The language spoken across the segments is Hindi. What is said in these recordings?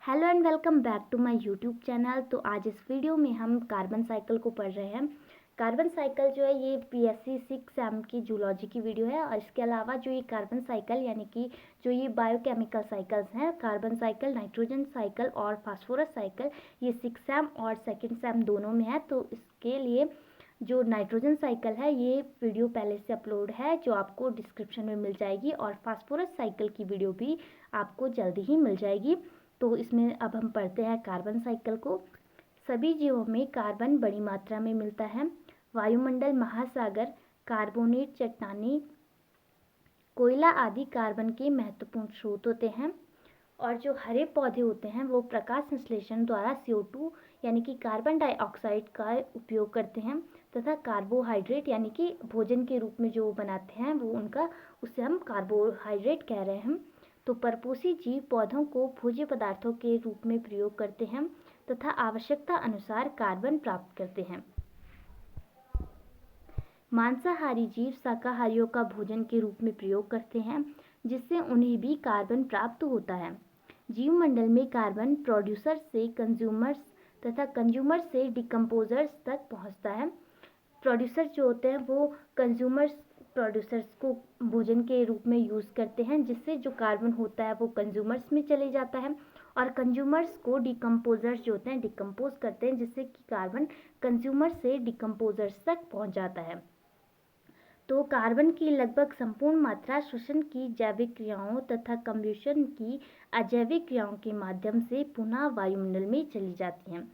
Hello and welcome back to my YouTube channel. तो आज इस वीडियो में हम कार्बन साइकिल को पढ़ रहे हैं। कार्बन साइकिल जो है ये पीएससी 6 की जूलॉजी की वीडियो है। और इसके अलावा जो ये कार्बन साइकिल यानी कि जो ये बायोकेमिकल साइकिल्स हैं, कार्बन साइकिल, नाइट्रोजन साइकिल और फास्फोरस साइकिल, ये 6 और 2 दोनों में है। तो इसके लिए जो नाइट्रोजन साइकिल है ये वीडियो पहले से अपलोड है जो आपको डिस्क्रिप्शन में मिल जाएगी, और फास्फोरस साइकिल की वीडियो भी आपको जल्दी ही मिल जाएगी। तो इसमें अब हम पढ़ते हैं कार्बन साइकिल को। सभी जीवों में कार्बन बड़ी मात्रा में मिलता है। वायुमंडल, महासागर, कार्बोनेट, चट्टानें, कोयला आदि कार्बन के महत्वपूर्ण स्रोत होते हैं। और जो हरे पौधे होते हैं वो प्रकाश संश्लेषण द्वारा CO2 यानी कि कार्बन डाइऑक्साइड का उपयोग करते हैं, तथा कार्बोहाइड्रेट यानी कि भोजन के रूप में जो बनाते हैं वो उनका, उससे हम कार्बोहाइड्रेट कह रहे हैं। तो परपोषी जीव पौधों को भोज्य पदार्थों के रूप में प्रयोग करते हैं तथा आवश्यकता अनुसार कार्बन प्राप्त करते हैं। मांसाहारी जीव शाकाहारियों का भोजन के रूप में प्रयोग करते हैं, जिससे उन्हें भी कार्बन प्राप्त होता है। जीवमंडल में कार्बन प्रोड्यूसर से कंज्यूमर्स तथा कंज्यूमर से डिकम्पोजर्स तक पहुंचता है। प्रोड्यूसर जो होते हैं वो कंज्यूमर्स प्रोड्यूसर्स को भोजन के रूप में यूज़ करते हैं, जिससे जो कार्बन होता है वो कंज्यूमर्स में चले जाता है, और कंज्यूमर्स को डिकम्पोजर्स जो होते हैं डिकम्पोज करते हैं, जिससे कि कार्बन कंज्यूमर से डिकम्पोजर्स तक पहुंच जाता है। तो कार्बन की लगभग संपूर्ण मात्रा श्वसन की जैविक क्रियाओं तथा कम्ब्यूशन की अजैविक क्रियाओं के माध्यम से पुनः वायुमंडल में चली जाती हैं।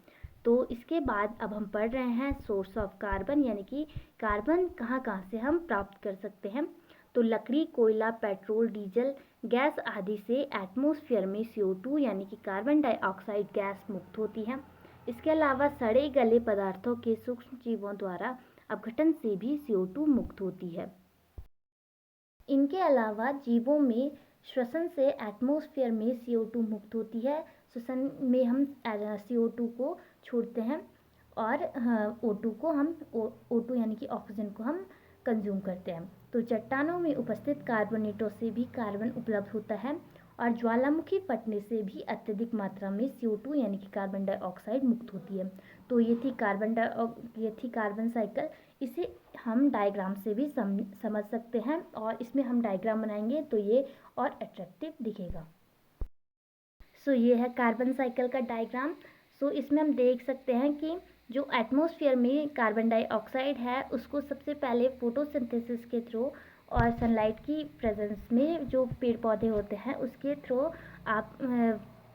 तो इसके बाद अब हम पढ़ रहे हैं सोर्स ऑफ कार्बन, यानी कि कार्बन कहाँ कहाँ से हम प्राप्त कर सकते हैं। तो लकड़ी, कोयला, पेट्रोल, डीजल गैस आदि से एटमॉस्फेयर में CO2 यानी कि कार्बन डाइऑक्साइड गैस मुक्त होती है। इसके अलावा सड़े गले पदार्थों के सूक्ष्म जीवों द्वारा अपघटन से भी CO2 मुक्त होती है। इनके अलावा जीवों में श्वसन से एटमॉस्फेयर में CO2 मुक्त होती है। श्वसन में हम CO2 को छोड़ते हैं, और O2 को हम O2 यानी कि ऑक्सीजन को हम कंज्यूम करते हैं। तो चट्टानों में उपस्थित कार्बोनेटों से भी कार्बन उपलब्ध होता है, और ज्वालामुखी फटने से भी अत्यधिक मात्रा में CO2 यानी कि कार्बन डाइऑक्साइड मुक्त होती है। तो ये थी कार्बन साइकिल। इसे हम डायग्राम से भी समझ सकते हैं, और इसमें हम डायग्राम बनाएंगे तो ये और अट्रैक्टिव दिखेगा। सो ये है कार्बन साइकिल का डायग्राम। सो इसमें हम देख सकते हैं कि जो एटमॉस्फेयर में कार्बन डाइऑक्साइड है उसको सबसे पहले फोटोसिंथेसिस के थ्रू और सनलाइट की प्रेजेंस में जो पेड़ पौधे होते हैं उसके थ्रू आप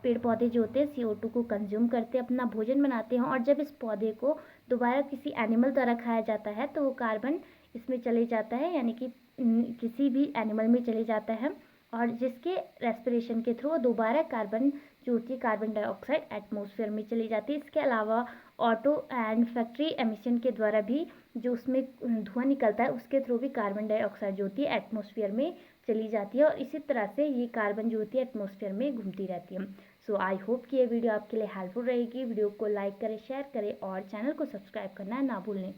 पेड़ पौधे जो होते हैं CO2 को कंज्यूम करते हैं, अपना भोजन बनाते हैं, और जब इस पौधे को दोबारा किसी एनिमल द्वारा खाया जाता है तो वो कार्बन इसमें चले जाता है, यानी कि किसी भी एनिमल में चले जाता है, और जिसके रेस्पिरेशन के थ्रू दोबारा कार्बन जो होती है कार्बन डाइऑक्साइड एटमॉस्फेयर में चली जाती है। इसके अलावा ऑटो एंड फैक्ट्री एमिशन के द्वारा भी जो उसमें धुआं निकलता है उसके थ्रू भी कार्बन डाइऑक्साइड जो होती है एटमॉस्फेयर में चली जाती है, और इसी तरह से ये कार्बन जो होती है एटमॉस्फेयर में घूमती रहती है। सो आई होप कि ये वीडियो आपके लिए हेल्पफुल रहेगी। वीडियो को लाइक करें, शेयर करें और चैनल को सब्सक्राइब करना ना भूलें।